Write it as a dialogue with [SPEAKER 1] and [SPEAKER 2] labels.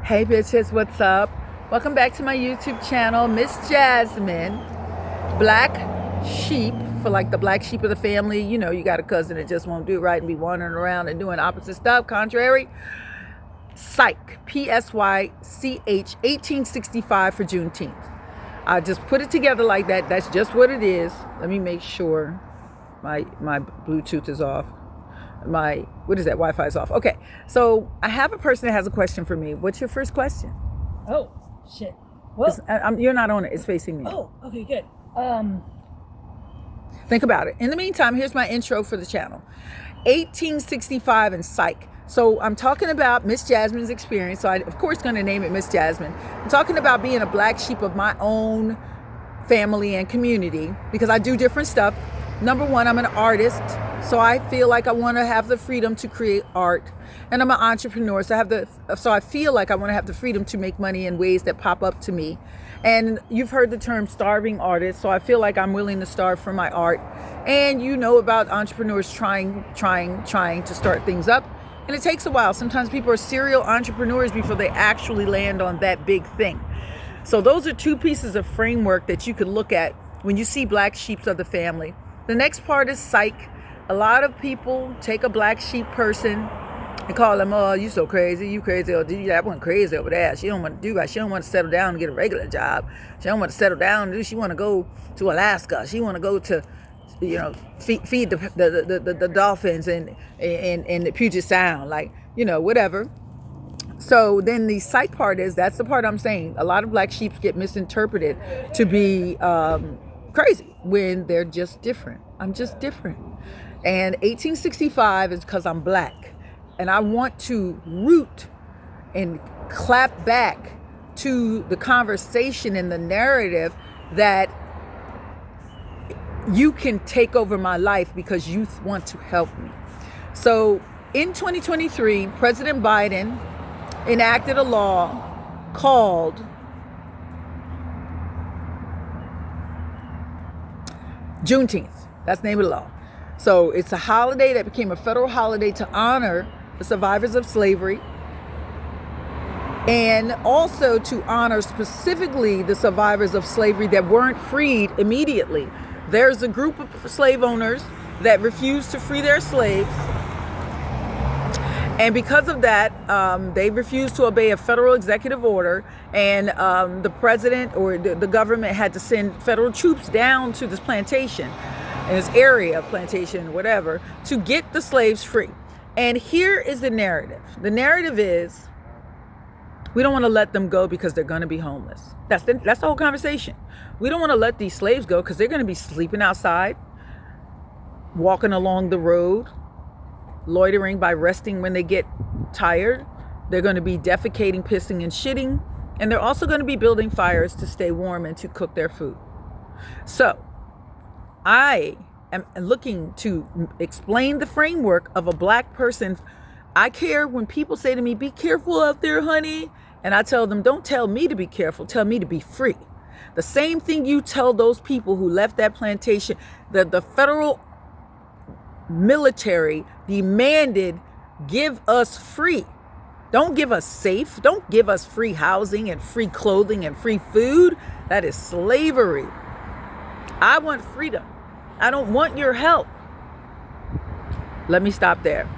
[SPEAKER 1] Hey bitches, what's up? Welcome back to my YouTube channel, Miss Jasmine. Black sheep, for like the black sheep of the family. You know, you got a cousin that just won't do right and be wandering around and doing opposite stuff, contrary. Psych, P-S-Y-C-H, 1865 for Juneteenth. I just put it together like that. That's just what it is. Let me make sure my Bluetooth is off. What is that? Wi-Fi is off. Okay, so I have a person that has a question for me. What's your first question?
[SPEAKER 2] Oh, shit. Well,
[SPEAKER 1] You're not on it. It's facing me.
[SPEAKER 2] oh, okay, good.
[SPEAKER 1] Think about it. In the meantime, here's my intro for the channel. 1865 and Psych. So I'm talking about Miss Jasmine's experience. So I, of course, going to name it Miss Jasmine. I'm talking about being a black sheep of my own family and community because I do different stuff. Number one, I'm an artist. So I feel like I want to have the freedom to create art, and I'm an entrepreneur. So I feel like I want to have the freedom to make money in ways that pop up to me. And you've heard the term starving artist. So I feel like I'm willing to starve for my art. And you know about entrepreneurs trying to start things up. And it takes a while. Sometimes people are serial entrepreneurs before they actually land on that big thing. So those are two pieces of framework that you could look at when you see black sheeps of the family. The next part is Psych. A lot of people take a black sheep person and call them, oh, you so crazy, you crazy, or that one crazy over there. She don't want to do that. She don't want to settle down and get a regular job. She don't want to settle down. She want to go to Alaska. She want to go to, feed the dolphins and the Puget Sound, whatever. So then the Psych part that's the part I'm saying. A lot of black sheep get misinterpreted to be crazy when they're just different. I'm just different. And 1865 is because I'm black. And I want to root and clap back to the conversation and the narrative that you can take over my life because you want to help me. So in 2023, President Biden enacted a law called Juneteenth. That's the name of the law. So it's a holiday that became a federal holiday to honor the survivors of slavery and also to honor specifically the survivors of slavery that weren't freed immediately. There's a group of slave owners that refused to free their slaves. And because of that, they refused to obey a federal executive order, and the president or the government had to send federal troops down to this plantation, in this area, plantation, whatever, to get the slaves free. And here is the narrative. The narrative is, we don't want to let them go because they're going to be homeless. That's the whole conversation. We don't want to let these slaves go because they're going to be sleeping outside, walking along the road, loitering by resting when they get tired. They're going to be defecating, pissing, and shitting. And they're also going to be building fires to stay warm and to cook their food. So I am looking to explain the framework of a black person. I care when people say to me, be careful out there, honey. And I tell them, don't tell me to be careful. Tell me to be free. The same thing you tell those people who left that plantation, that the federal military demanded, give us free. Don't give us safe. Don't give us free housing and free clothing and free food. That is slavery. I want freedom. I don't want your help. Let me stop there.